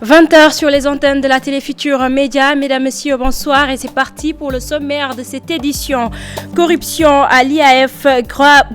20h sur les antennes de la télé Futur Média. Mesdames, Messieurs, bonsoir et c'est parti pour le sommaire de cette édition. Corruption à l'IAF,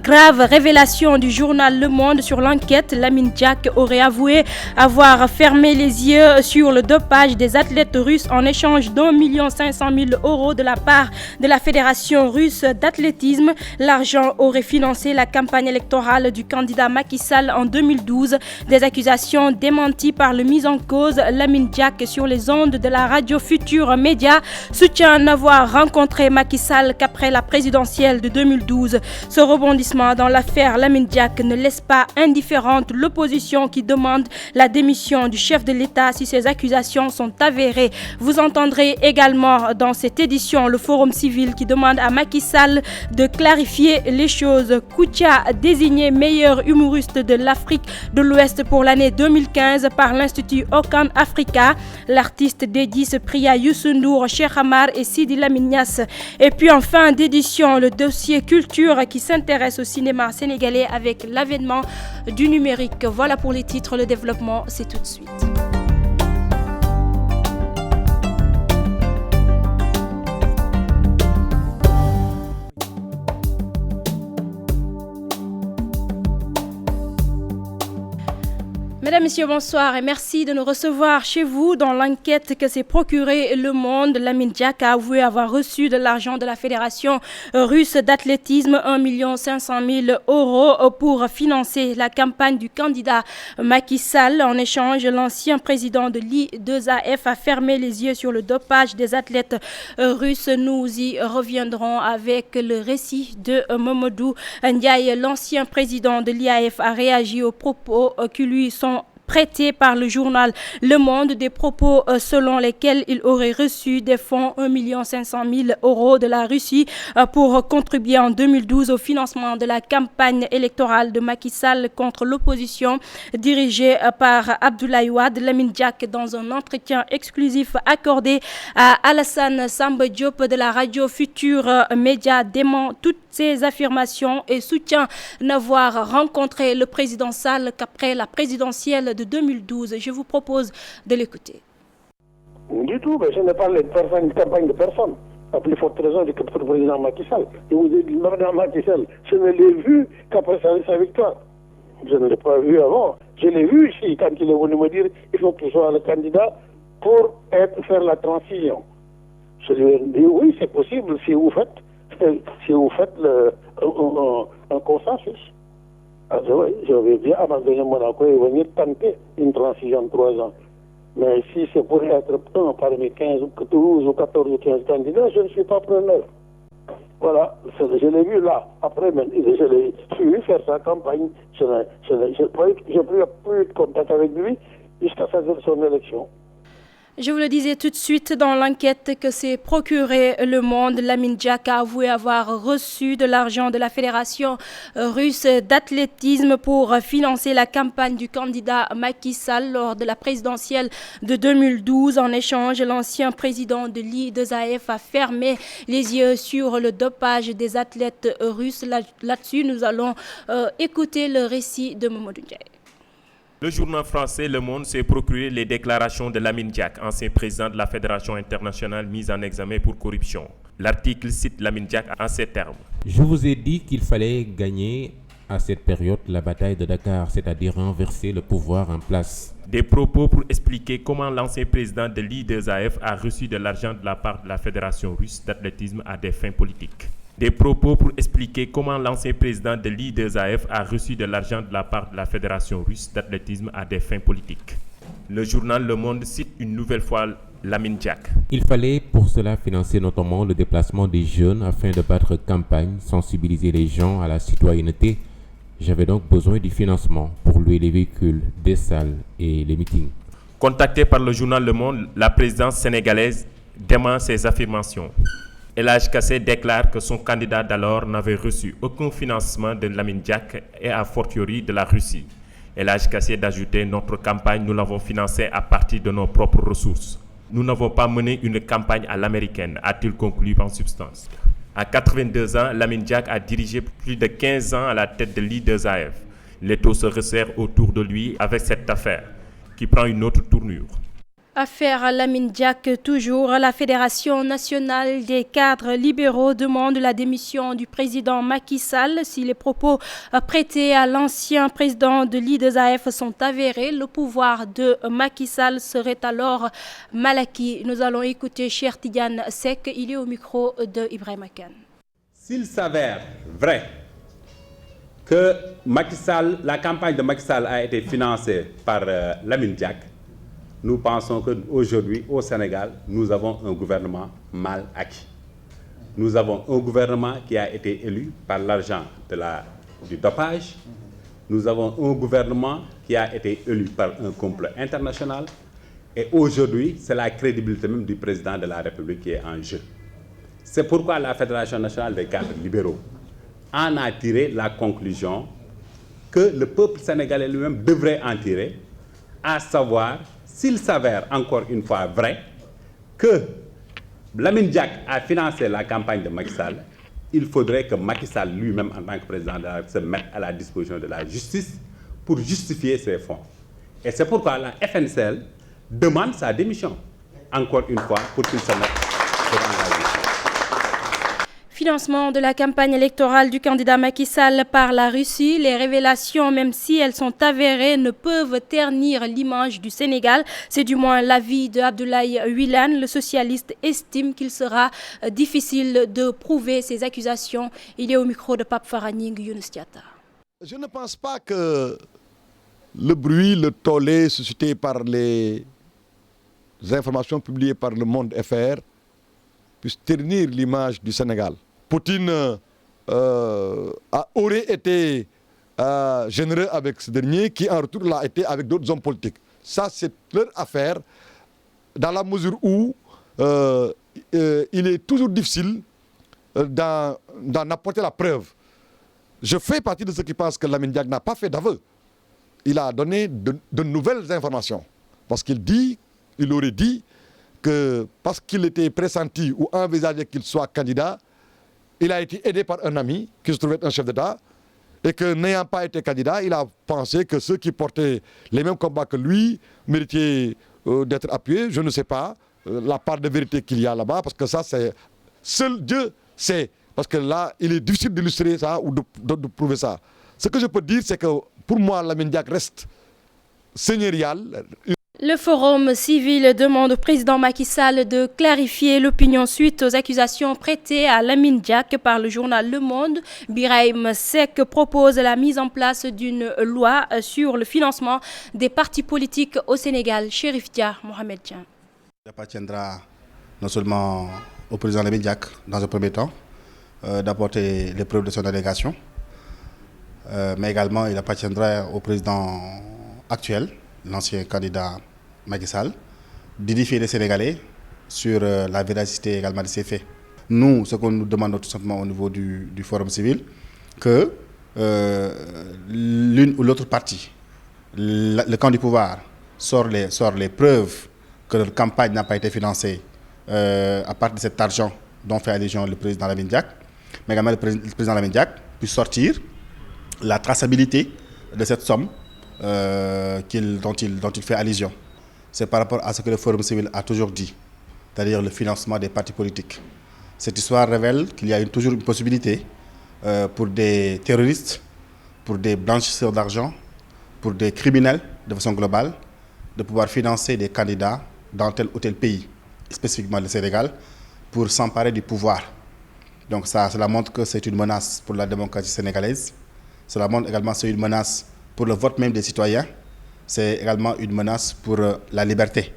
grave révélation du journal Le Monde sur l'enquête. Lamine Diack aurait avoué avoir fermé les yeux sur le dopage des athlètes russes en échange d'1 500 000 € de la part de la Fédération russe d'athlétisme. L'argent aurait financé la campagne électorale du candidat Macky Sall en 2012. Des accusations démenties par le mis en cause Lamine Diack sur les ondes de la radio Futur Média soutient n'avoir rencontré Macky Sall qu'après la présidentielle de 2012. Ce rebondissement dans l'affaire Lamine Diack ne laisse pas indifférente l'opposition qui demande la démission du chef de l'État si ces accusations sont avérées. Vous entendrez également dans cette édition le Forum civil qui demande à Macky Sall de clarifier les choses. Koutia désigné meilleur humoriste de l'Afrique de l'Ouest pour l'année 2015 par l'Institut Okan Africa. L'artiste dédie ce prix à Youssou N'Dour, Cheikh Amar et Sidi Lamine Niasse. Et puis en fin d'édition, le dossier culture qui s'intéresse au cinéma sénégalais avec l'avènement du numérique. Voilà pour les titres, le développement, c'est tout de suite. Mesdames, Messieurs, bonsoir et merci de nous recevoir chez vous dans l'enquête que s'est procuré Le Monde. Lamine Diack a avoué avoir reçu de l'argent de la Fédération russe d'athlétisme, 1 500 000 € pour financer la campagne du candidat Macky Sall. En échange, l'ancien président de l'I2AF a fermé les yeux sur le dopage des athlètes russes. Nous y reviendrons avec le récit de Mamadou Ndiaye. L'ancien président de l'IAF a réagi aux propos qui lui sont prêtés par le journal Le Monde, des propos selon lesquels il aurait reçu des fonds 1 500 000 € de la Russie pour contribuer en 2012 au financement de la campagne électorale de Macky Sall contre l'opposition dirigée par Abdoulaye Wade. Lamine Diack, dans un entretien exclusif accordé à Alassane Samba Diop de la radio Futur Média, dément toutes ces affirmations et soutient n'avoir rencontré le président Sall qu'après la présidentielle de 2012. Je vous propose de l'écouter. Du tout, mais je n'ai pas de campagne de personne. À plus forte raison du président Macky Sall. Je vous ai dit, Mme Macky Sall, je ne l'ai vu qu'après sa victoire. Je ne l'ai pas vu avant. Je l'ai vu ici quand il est venu me dire il faut que je sois le candidat pour faire la transition. Je lui ai dit oui, c'est possible si vous faites un consensus. Je vais bien abandonner Monaco et venir tenter une transition de 3 ans. Mais si c'est pour être un parmi 15 ou 12 ou 14 ou 15 candidats, je ne suis pas preneur. Voilà, je l'ai vu là. Après, je l'ai vu faire sa campagne. Je n'ai plus de contact avec lui jusqu'à son élection. Je vous le disais tout de suite dans l'enquête que s'est procuré Le Monde. Lamine Diack a avoué avoir reçu de l'argent de la Fédération russe d'athlétisme pour financer la campagne du candidat Macky Sall lors de la présidentielle de 2012. En échange, l'ancien président de l'I2AF a fermé les yeux sur le dopage des athlètes russes. Là-dessus, nous allons écouter le récit de Mamadou Ndiaye. Le journal français Le Monde s'est procuré les déclarations de Lamine Diack, ancien président de la Fédération internationale mise en examen pour corruption. L'article cite Lamine Diack en ces termes. Je vous ai dit qu'il fallait gagner à cette période la bataille de Dakar, c'est-à-dire renverser le pouvoir en place. Des propos pour expliquer comment l'ancien président de l'I2AF a reçu de l'argent de la part de la Fédération russe d'athlétisme à des fins politiques. Des propos pour expliquer comment l'ancien président de l'I2AF a reçu de l'argent de la part de la Fédération russe d'athlétisme à des fins politiques. Le journal Le Monde cite une nouvelle fois Lamine Diack. Il fallait pour cela financer notamment le déplacement des jeunes afin de battre campagne, sensibiliser les gens à la citoyenneté. J'avais donc besoin du financement pour louer les véhicules, des salles et les meetings. Contacté par le journal Le Monde, la présidence sénégalaise dément ces affirmations. El Hadj Kassé déclare que son candidat d'alors n'avait reçu aucun financement de Lamine Diack et a fortiori de la Russie. El Hadj Kassé d'ajouter notre campagne, nous l'avons financée à partir de nos propres ressources. Nous n'avons pas mené une campagne à l'américaine, a-t-il conclu en substance. À 82 ans, Lamine Diack a dirigé plus de 15 ans à la tête de l'I2AF. L'étau se resserre autour de lui avec cette affaire qui prend une autre tournure. Affaire Lamine Diack, toujours, la Fédération nationale des cadres libéraux demande la démission du président Macky Sall. Si les propos prêtés à l'ancien président de l'IAAF sont avérés, le pouvoir de Macky Sall serait alors mal acquis. Nous allons écouter Cheikh Tidiane Seck, il est au micro de Ibrahima Kane. S'il s'avère vrai que Macky Sall, la campagne de Macky Sall a été financée par Lamine Diack, nous pensons qu'aujourd'hui, au Sénégal, nous avons un gouvernement mal acquis. Nous avons un gouvernement qui a été élu par l'argent du dopage. Nous avons un gouvernement qui a été élu par un complot international. Et aujourd'hui, c'est la crédibilité même du président de la République qui est en jeu. C'est pourquoi la Fédération nationale des cadres libéraux en a tiré la conclusion que le peuple sénégalais lui-même devrait en tirer, à savoir, s'il s'avère encore une fois vrai que Lamine Diack a financé la campagne de Macky Sall, il faudrait que Macky Sall lui-même, en tant que président de la République, se mette à la disposition de la justice pour justifier ses fonds. Et c'est pourquoi la FNCL demande sa démission, encore une fois, pour qu'il se mette devant la justice. Financement de la campagne électorale du candidat Macky Sall par la Russie. Les révélations, même si elles sont avérées, ne peuvent ternir l'image du Sénégal. C'est du moins l'avis de Abdoulaye Wilane. Le socialiste estime qu'il sera difficile de prouver ces accusations. Il est au micro de Pape Faraning Younous Diatta. Je ne pense pas que le bruit, le tollé suscité par les informations publiées par le Monde FR puisse ternir l'image du Sénégal. Poutine aurait été généreux avec ce dernier, qui en retour l'a été avec d'autres hommes politiques. Ça, c'est leur affaire, dans la mesure où il est toujours difficile d'en apporter la preuve. Je fais partie de ceux qui pensent que Lamine Diack n'a pas fait d'aveu. Il a donné de nouvelles informations. Parce qu'il aurait dit que parce qu'il était pressenti ou envisagé qu'il soit candidat, il a été aidé par un ami qui se trouvait être un chef d'État et que n'ayant pas été candidat, il a pensé que ceux qui portaient les mêmes combats que lui méritaient d'être appuyés. Je ne sais pas la part de vérité qu'il y a là-bas, parce que ça, c'est seul Dieu sait. Parce que là, il est difficile d'illustrer ça ou de prouver ça. Ce que je peux dire, c'est que pour moi, Lamine Diack reste seigneurial. Le Forum civil demande au président Macky Sall de clarifier l'opinion suite aux accusations prêtées à Lamine Diack par le journal Le Monde. Birahim Seck propose la mise en place d'une loi sur le financement des partis politiques au Sénégal. Chérif Dia, Mohamed Dian. Il appartiendra non seulement au président Lamine Diack, dans un premier temps, d'apporter les preuves de son allégation, mais également il appartiendra au président actuel, l'ancien candidat Macky Sall, d'édifier les Sénégalais sur la véracité également de ces faits. Nous, ce qu'on nous demande tout simplement au niveau du Forum civil, que l'une ou l'autre partie, le camp du pouvoir, sort les preuves que leur campagne n'a pas été financée à partir de cet argent dont fait allusion le président Lamine Diack, mais également le président Lamine Diack puisse sortir la traçabilité de cette somme dont il fait allusion. C'est par rapport à ce que le Forum civil a toujours dit, c'est-à-dire le financement des partis politiques. Cette histoire révèle qu'il y a toujours une possibilité pour des terroristes, pour des blanchisseurs d'argent, pour des criminels de façon globale, de pouvoir financer des candidats dans tel ou tel pays, spécifiquement le Sénégal, pour s'emparer du pouvoir. Donc cela montre que c'est une menace pour la démocratie sénégalaise. Cela montre également que c'est une menace pour le vote même des citoyens. C'est également une menace pour la liberté.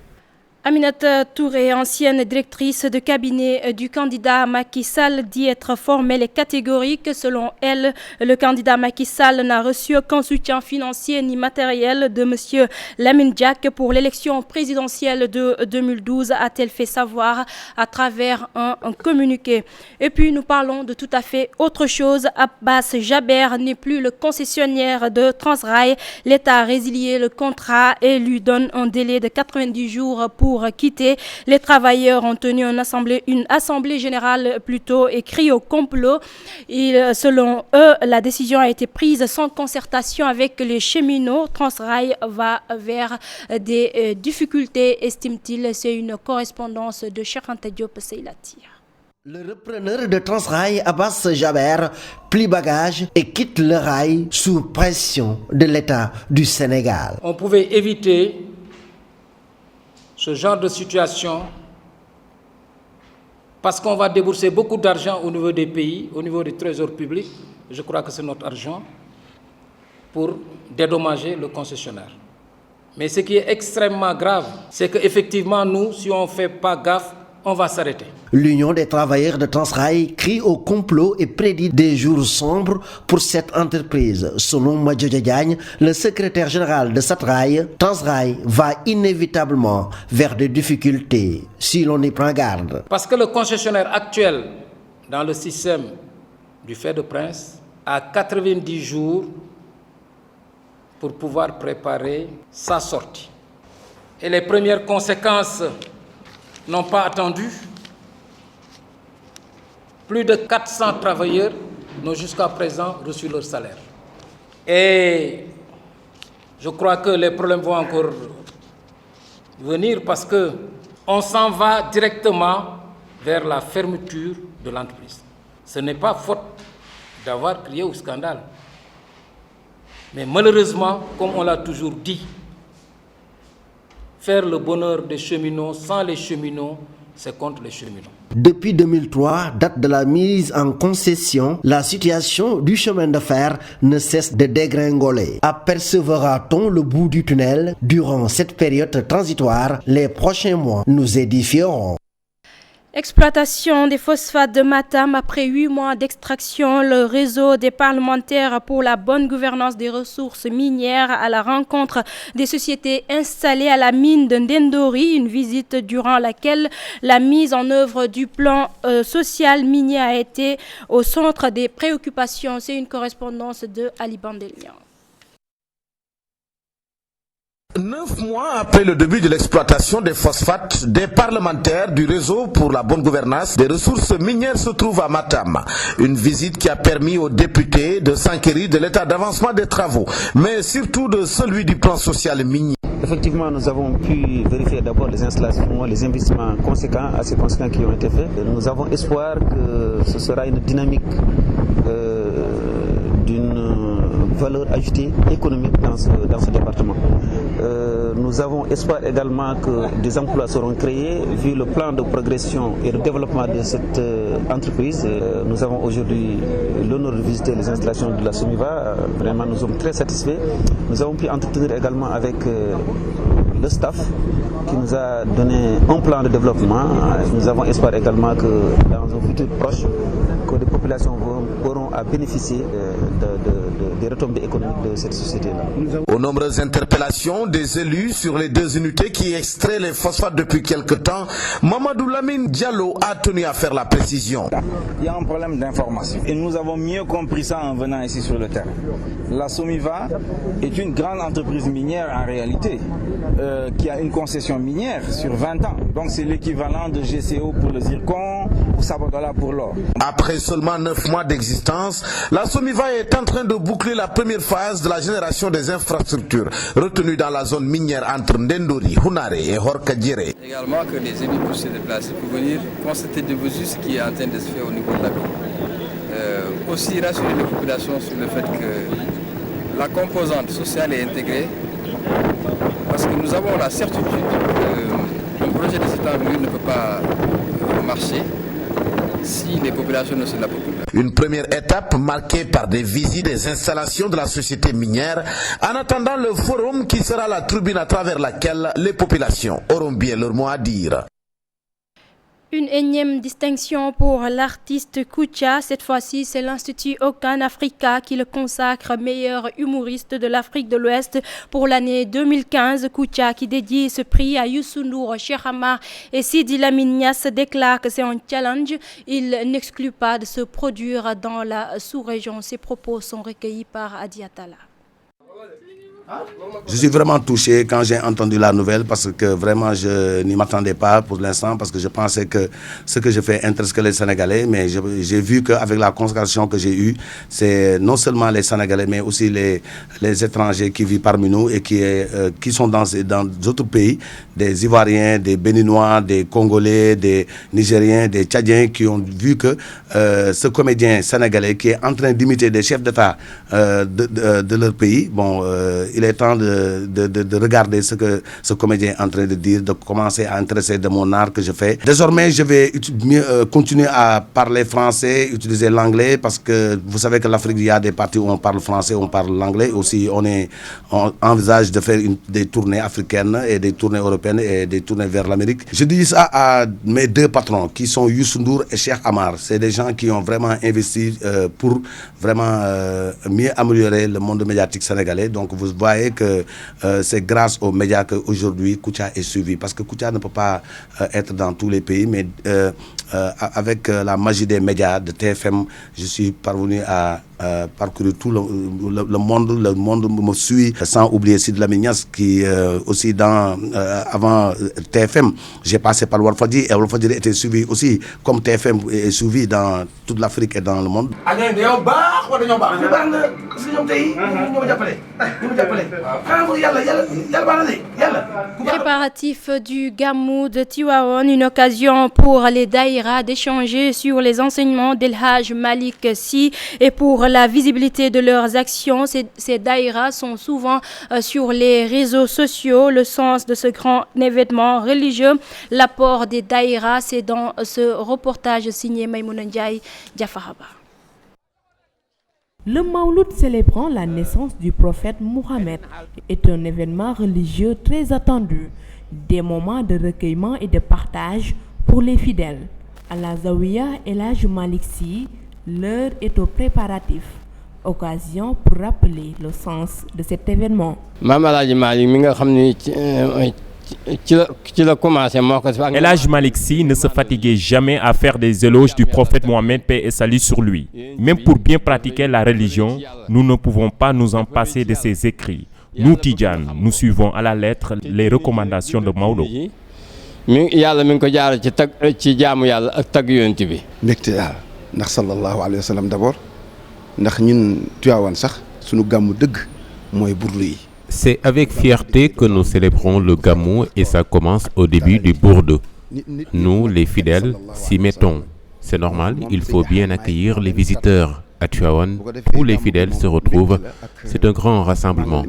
Aminata Touré, ancienne directrice de cabinet du candidat Macky Sall, dit être formelle et catégorique. Selon elle, le candidat Macky Sall n'a reçu aucun soutien financier ni matériel de M. Lamine Diack pour l'élection présidentielle de 2012, a-t-elle fait savoir à travers un communiqué. Et puis nous parlons de tout à fait autre chose. Abbas Jaber n'est plus le concessionnaire de Transrail. L'État a résilié le contrat et lui donne un délai de 90 jours pour pour quitter. Les travailleurs ont tenu une assemblée générale plutôt et crient au complot. Selon eux, la décision a été prise sans concertation avec les cheminots. Transrail va vers des difficultés, estime-t-il. C'est une correspondance de Cheikh Anta Diop Seylatir. Le repreneur de Transrail, Abbas Jaber, plie bagage et quitte le rail sous pression de l'État du Sénégal. On pouvait éviter ce genre de situation parce qu'on va débourser beaucoup d'argent au niveau des pays, au niveau du trésor public. Je crois que c'est notre argent pour dédommager le concessionnaire. Mais ce qui est extrêmement grave, c'est qu'effectivement, nous, si on ne fait pas gaffe, on va s'arrêter. L'Union des travailleurs de Transrail crie au complot et prédit des jours sombres pour cette entreprise. Selon Madjodia Diagne, le secrétaire général de Satrail, Transrail va inévitablement vers des difficultés si l'on y prend garde. Parce que le concessionnaire actuel dans le système du fait de Prince a 90 jours pour pouvoir préparer sa sortie. Et les premières conséquences n'ont pas attendu. Plus de 400 travailleurs n'ont jusqu'à présent reçu leur salaire. Et je crois que les problèmes vont encore venir parce qu'on s'en va directement vers la fermeture de l'entreprise. Ce n'est pas faute d'avoir crié au scandale. Mais malheureusement, comme on l'a toujours dit, faire le bonheur des cheminots sans les cheminots, c'est contre les cheminots. Depuis 2003, date de la mise en concession, la situation du chemin de fer ne cesse de dégringoler. Apercevra-t-on le bout du tunnel durant cette période transitoire? Les prochains mois nous édifieront. Exploitation des phosphates de Matam après 8 mois d'extraction, le réseau des parlementaires pour la bonne gouvernance des ressources minières à la rencontre des sociétés installées à la mine de Ndendori, une visite durant laquelle la mise en œuvre du plan social minier a été au centre des préoccupations. C'est une correspondance de Ali Bandelian. 9 mois après le début de l'exploitation des phosphates, des parlementaires du réseau pour la bonne gouvernance des ressources minières se trouvent à Matam. Une visite qui a permis aux députés de s'enquérir de l'état d'avancement des travaux, mais surtout de celui du plan social minier. Effectivement, nous avons pu vérifier d'abord les installations, les investissements conséquents, assez conséquents qui ont été faits. Nous avons espoir que ce sera une dynamique d'une valeur ajoutée économique dans ce département. Nous avons espoir également que des emplois seront créés vu le plan de progression et de développement de cette entreprise. Nous avons aujourd'hui l'honneur de visiter les installations de la SOMIVA. Vraiment, nous sommes très satisfaits. Nous avons pu entretenir également avec le staff qui nous a donné un plan de développement. Nous avons espoir également que dans un futur proche, que les populations auront à bénéficier des retombées économiques de cette société-là. Aux nombreuses interpellations des élus sur les 2 unités qui extraient les phosphates depuis quelque temps, Mamadou Lamine Diallo a tenu à faire la précision. Il y a un problème d'information et nous avons mieux compris ça en venant ici sur le terrain. La SOMIVA est une grande entreprise minière en réalité qui a une concession minière sur 20 ans. Donc c'est l'équivalent de GCO pour le zircon ou Sabodala pour l'or. Après seulement 9 mois d'existence, la SOMIVA est en train de boucler la première phase de la génération des infrastructures retenues dans la zone minière entre Ndendori, Hunare et Horkadjere. Également que les élus puissent se déplacer pour venir constater de visu ce qui est en train de se faire au niveau de la ville. Aussi rassurer les populations sur le fait que la composante sociale est intégrée parce que nous avons la certitude qu'un projet de cette envergure ne peut pas marcher si les populations ne se l'approprient pas. Une première étape marquée par des visites des installations de la société minière en attendant le forum qui sera la tribune à travers laquelle les populations auront bien leur mot à dire. Une énième distinction pour l'artiste Kouthia. Cette fois-ci, c'est l'Institut Okan Africa qui le consacre meilleur humoriste de l'Afrique de l'Ouest pour l'année 2015. Kouthia, qui dédie ce prix à Youssou N'Dour, Cheikh Amar et Sidi Lamine Niasse, déclare que c'est un challenge. Il n'exclut pas de se produire dans la sous-région. Ses propos sont recueillis par Adi Atala. Je suis vraiment touché quand j'ai entendu la nouvelle parce que vraiment je n'y m'attendais pas pour l'instant parce que je pensais que ce que je fais intéresse que les Sénégalais, mais j'ai vu qu'avec la consécration que j'ai eue, c'est non seulement les Sénégalais mais aussi les étrangers qui vivent parmi nous et qui sont dans d'autres pays, des Ivoiriens, des Béninois, des Congolais, des Nigériens, des Tchadiens qui ont vu que ce comédien sénégalais qui est en train d'imiter des chefs d'État de leur pays, il est temps de regarder ce que ce comédien est en train de dire, de commencer à intéresser de mon art que je fais. Désormais, je vais continuer à parler français, utiliser l'anglais, parce que vous savez que l'Afrique, il y a des parties où on parle français, on parle l'anglais. Aussi, on envisage de faire des tournées africaines et des tournées européennes et des tournées vers l'Amérique. Je dis ça à mes deux patrons, qui sont Youssou N'Dour et Cheikh Amar. C'est des gens qui ont vraiment investi pour vraiment mieux améliorer le monde médiatique sénégalais. Donc, vous voyez que c'est grâce aux médias qu'aujourd'hui Kouthia est suivi. Parce que Kouthia ne peut pas être dans tous les pays, mais avec la magie des médias, de TFM, je suis parvenu à parcourir tout le monde. Le monde me suit, sans oublier Sid Lamignas qui aussi avant TFM, j'ai passé par Walfadjri et Walfadjri était suivi aussi, comme TFM est suivi dans toute l'Afrique et dans le monde. Préparatif du Gamou de Tivaouane, une occasion pour les daïras d'échanger sur les enseignements d'El Hadj Malick Sy et pour la visibilité de leurs actions. Ces daïras sont souvent sur les réseaux sociaux. Le sens de ce grand événement religieux, l'apport des daïras, c'est dans ce reportage signé Maïmouna Ndiaye Diafaraba. Le Mawlud célébrant la naissance du prophète Mohammed est un événement religieux très attendu, des moments de recueillement et de partage pour les fidèles. À la Zawiya El Hadj Malick Sy, l'heure est aux préparatifs, occasion pour rappeler le sens de cet événement. El Hadj Malick Sy ne se fatiguait jamais à faire des éloges du prophète Mohammed, paix et salut sur lui. Même pour bien pratiquer la religion, nous ne pouvons pas nous en passer de ses écrits. Nous, Tidjanes, nous suivons à la lettre les recommandations de Maodo. ndax sallallahu alayhi wa sallam d'abord ndax ñun Tivaouane sax sunu gamu deug moy burdu yi. C'est avec fierté que nous célébrons le Gamou et ça commence au début du bourde. Nous, les fidèles, s'y mettons. C'est normal, il faut bien accueillir les visiteurs. À Tivaouane, tous les fidèles se retrouvent. C'est un grand rassemblement.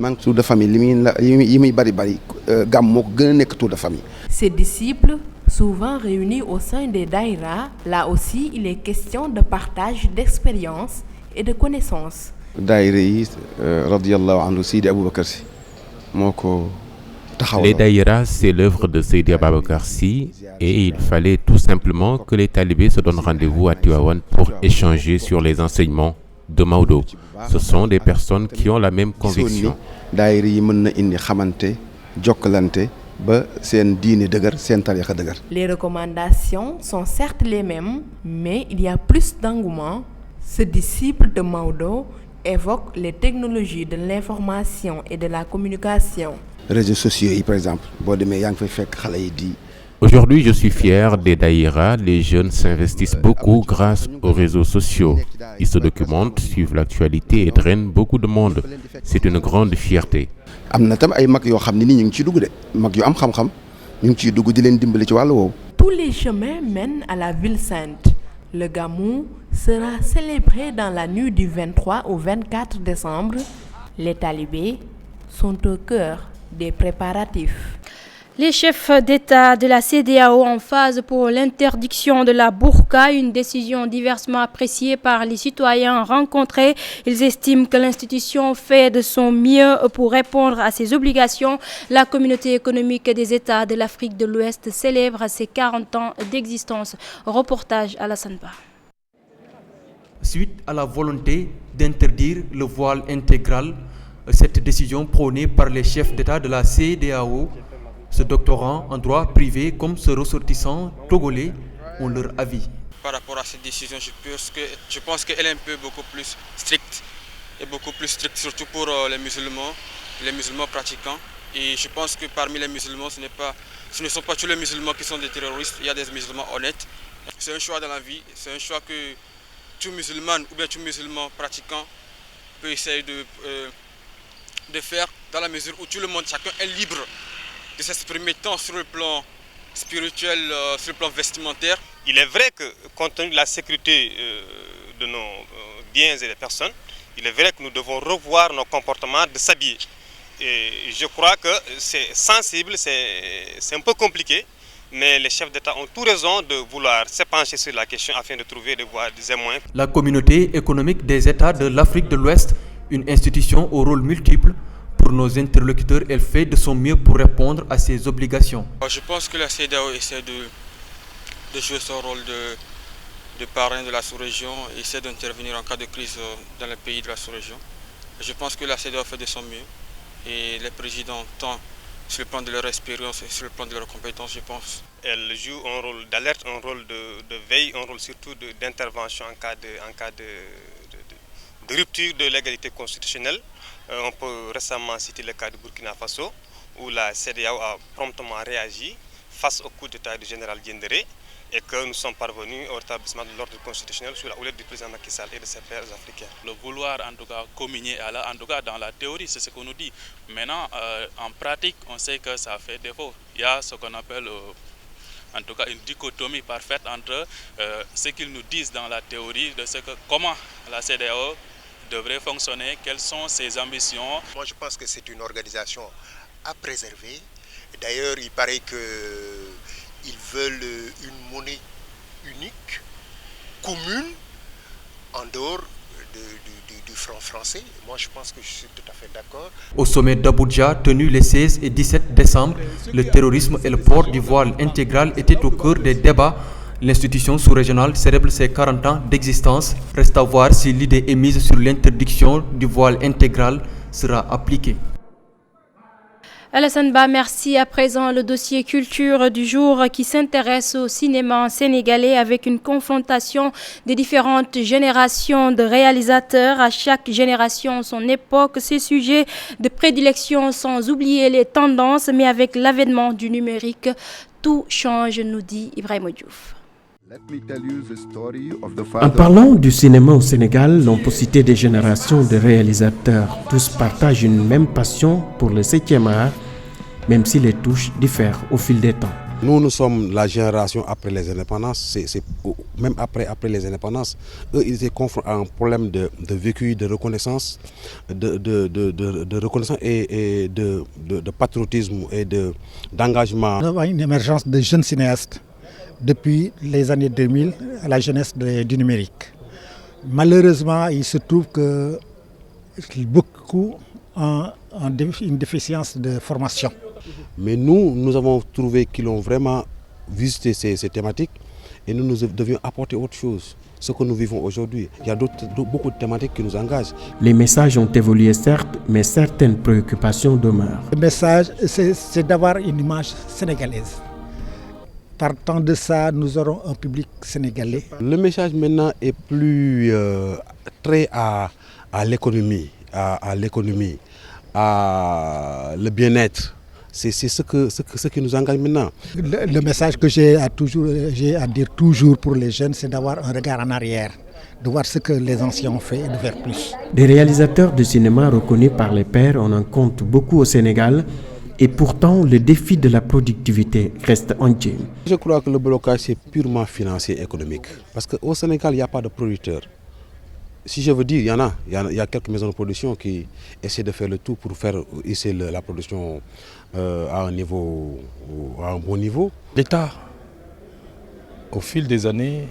Ces disciples, souvent réunis au sein des daïras, là aussi il est question de partage d'expériences et de connaissances. Les daïras, c'est l'œuvre de Seydi Ababakar Sy et il fallait tout simplement que les talibés se donnent rendez-vous à Tivaouane pour échanger sur les enseignements de Maodo. Ce sont des personnes qui ont la même conviction. Les recommandations sont certes les mêmes, mais il y a plus d'engouement. Ce disciple de Maodo évoque les technologies de l'information et de la communication. Réseaux sociaux, par exemple. Aujourd'hui, je suis fier des daïras. Les jeunes s'investissent beaucoup grâce aux réseaux sociaux. Ils se documentent, suivent l'actualité et drainent beaucoup de monde. C'est une grande fierté. Tous les chemins mènent à la ville sainte. Le Gamou sera célébré dans la nuit du 23 au 24 décembre. Les talibés sont au cœur des préparatifs. Les chefs d'État de la CEDEAO en phase pour l'interdiction de la burqa, une décision diversement appréciée par les citoyens rencontrés. Ils estiment que l'institution fait de son mieux pour répondre à ses obligations. La communauté économique des États de l'Afrique de l'Ouest célèbre ses 40 ans d'existence. Reportage à la Sanba. Suite à la volonté d'interdire le voile intégral, cette décision prônée par les chefs d'État de la CEDEAO, ce doctorant en droit privé comme ce ressortissant togolais ont leur avis. Par rapport à cette décision, je pense qu'elle est un peu beaucoup plus stricte, et beaucoup plus stricte surtout pour les musulmans, les musulmans pratiquants. Et je pense que parmi les musulmans, ce ne sont pas tous les musulmans qui sont des terroristes, il y a des musulmans honnêtes. C'est un choix dans la vie, c'est un choix que tout musulman ou bien tout musulman pratiquant peut essayer de faire dans la mesure où tout le monde, chacun est libre de s'exprimer tant sur le plan spirituel, sur le plan vestimentaire. Il est vrai que compte tenu de la sécurité de nos biens et des personnes, il est vrai que nous devons revoir nos comportements de s'habiller. Et je crois que c'est sensible, c'est un peu compliqué, mais les chefs d'État ont tout raison de vouloir se pencher sur la question afin de trouver des voies des émoins. La communauté économique des États de l'Afrique de l'Ouest, une institution au rôle multiple, pour nos interlocuteurs, elle fait de son mieux pour répondre à ses obligations. Je pense que la CEDEAO essaie de jouer son rôle de parrain de la sous-région et essaie d'intervenir en cas de crise dans les pays de la sous-région. Je pense que la CEDEAO fait de son mieux et les présidents, tant sur le plan de leur expérience et sur le plan de leurs compétences, je pense. Elle joue un rôle d'alerte, un rôle de veille, un rôle surtout d'intervention en cas de rupture de l'égalité constitutionnelle. On peut récemment citer le cas du Burkina Faso, où la CEDEAO a promptement réagi face au coup d'État du général Diendéré et que nous sommes parvenus au rétablissement de l'ordre constitutionnel sous la houlette du président Macky Sall et de ses pairs africains. Le vouloir en tout cas communier, en tout cas dans la théorie, c'est ce qu'on nous dit. Maintenant, en pratique, on sait que ça fait défaut. Il y a ce qu'on appelle en tout cas une dichotomie parfaite entre ce qu'ils nous disent dans la théorie de comment la CEDEAO devrait fonctionner, quelles sont ses ambitions. Moi je pense que c'est une organisation à préserver. D'ailleurs il paraît qu'ils veulent une monnaie unique, commune, en dehors du franc français. Moi je pense que je suis tout à fait d'accord. Au sommet d'Abuja, tenu les 16 et 17 décembre, le terrorisme et le port du voile intégral étaient au cœur des débats. L'institution sous-régionale célèbre ses 40 ans d'existence. Reste à voir si l'idée émise sur l'interdiction du voile intégral sera appliquée. Alassane Ba, merci. À présent, le dossier culture du jour qui s'intéresse au cinéma sénégalais avec une confrontation des différentes générations de réalisateurs. À chaque génération, son époque, ses sujets de prédilection, sans oublier les tendances. Mais avec l'avènement du numérique, tout change, nous dit Ibrahima Diouf. En parlant du cinéma au Sénégal, l'on peut citer des générations de réalisateurs. Tous partagent une même passion pour le 7e art, même si les touches diffèrent au fil des temps. Nous sommes la génération après les indépendances, même après les indépendances, eux ils étaient confrontés à un problème de vécu, de reconnaissance, de reconnaissance et de patriotisme et d'engagement. Nous avons une émergence de jeunes cinéastes depuis les années 2000 à la jeunesse du numérique. Malheureusement, il se trouve que beaucoup ont une déficience de formation. Mais nous avons trouvé qu'ils ont vraiment visité ces thématiques et nous devions apporter autre chose, ce que nous vivons aujourd'hui. Il y a beaucoup de thématiques qui nous engagent. Les messages ont évolué certes, mais certaines préoccupations demeurent. Le message, c'est d'avoir une image sénégalaise. Partant de ça, nous aurons un public sénégalais. Le message maintenant est plus trait à l'économie, à le bien-être. C'est ce qui nous engage maintenant. Le message que j'ai à dire toujours pour les jeunes, c'est d'avoir un regard en arrière, de voir ce que les anciens ont fait et de faire plus. Des réalisateurs de cinéma reconnus par les pairs, on en compte beaucoup au Sénégal. Et pourtant, le défi de la productivité reste entier. Je crois que le blocage, c'est purement financier et économique. Parce qu'au Sénégal, il n'y a pas de producteurs. Si je veux dire, il y a quelques maisons de production qui essaient de faire le tout pour faire ici la production à un bon niveau. L'État, au fil des années,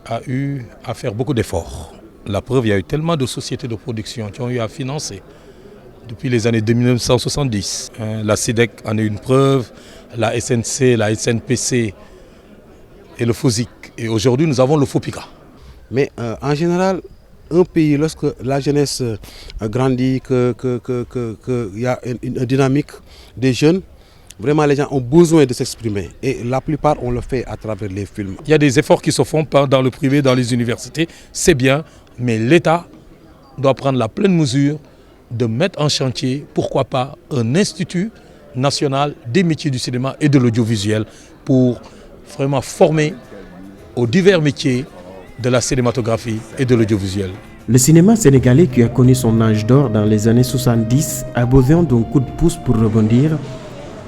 a eu à faire beaucoup d'efforts. La preuve, il y a eu tellement de sociétés de production qui ont eu à financer. Depuis les années 1970, la SIDEC en est une preuve, la SNC, la SNPC et le FOSIC. Et aujourd'hui, nous avons le FOPICA. Mais en général, un pays, lorsque la jeunesse grandit, qu'il y a une dynamique des jeunes, vraiment les gens ont besoin de s'exprimer. Et la plupart, on le fait à travers les films. Il y a des efforts qui se font dans le privé, dans les universités, c'est bien, mais l'État doit prendre la pleine mesure de mettre en chantier, pourquoi pas, un institut national des métiers du cinéma et de l'audiovisuel pour vraiment former aux divers métiers de la cinématographie et de l'audiovisuel. Le cinéma sénégalais, qui a connu son âge d'or dans les années 70, a besoin d'un coup de pouce pour rebondir.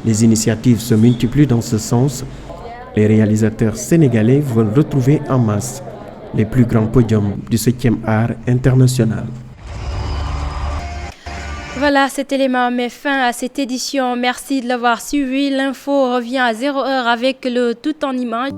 Les initiatives se multiplient dans ce sens. Les réalisateurs sénégalais veulent retrouver en masse les plus grands podiums du 7e art international. Voilà, cet élément met fin à cette édition. Merci de l'avoir suivi. L'info revient à 0h avec le tout en images.